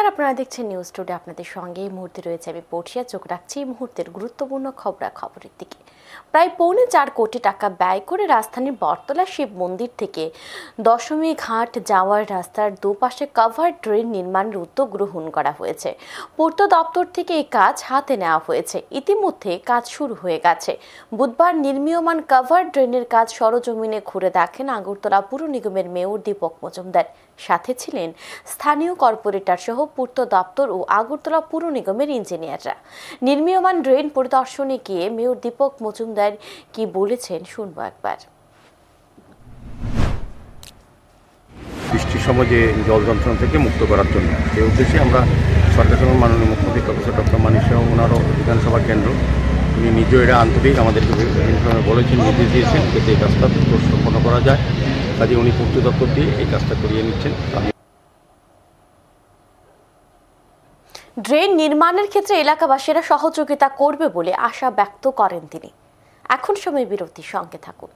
নমস্কার, আপনারা দেখছেন নিউজ টুডে। আপনাদের সঙ্গে এই মুহূর্তে রয়েছে আমি পড়শিয়া। চোখ রাখছি এই মুহূর্তের গুরুত্বপূর্ণ খবরের দিকে। প্রায় 4.25 কোটি টাকা ব্যয় করে রাজধানীর বটতলা শিব মন্দির থেকে দশমী ঘাট যাওয়ার রাস্তার দুপাশে কভার ড্রেন নির্মাণের উদ্যোগ গ্রহণ করা হয়েছে। পূর্ত দপ্তর থেকে এই কাজ হাতে নেওয়া হয়েছে। ইতিমধ্যে কাজ শুরু হয়ে গেছে। বুধবার নির্মীয়মান কভার ড্রেনের কাজ সরজমিনে ঘুরে দেখেন আগরতলা পুর নিগমের মেয়র দীপক মজুমদার। সাথে ছিলেন স্থানীয় কর্পোরেটর সহ পূর্ত দপ্তর ও আগরতলা পুর নিগমের ইঞ্জিনিয়াররা। নির্মীয়মান ড্রেন পরিদর্শনে গিয়ে মেয়র দীপক মজুমদার কি বলেছেন শুনবো একবার। বৃষ্টির সময় যে জল যন্ত্রণা থেকে মুক্ত করার জন্য সেই উদ্দেশ্যে আমরা সরকারের মাননীয় মুখ্যমন্ত্রী প্রফেসর ডক্টর মানিক সাহা ওনারও বিধানসভা কেন্দ্র উনি নিজেও এটা আন্তরিক আমাদেরকে বলেছেন, নির্দেশ দিয়েছেন যাতে এই কাজটা সম্পন্ন করা যায়। কাজে উনি পূর্ত দপ্তর দিয়ে এই কাজটা করিয়ে নিচ্ছেন। ড্রেন নির্মাণের ক্ষেত্রে এলাকাবাসীরা সহযোগিতা করবে বলে আশা ব্যক্ত করেন তিনি। এখন সময় বিরতির সঙ্গে থাকুন।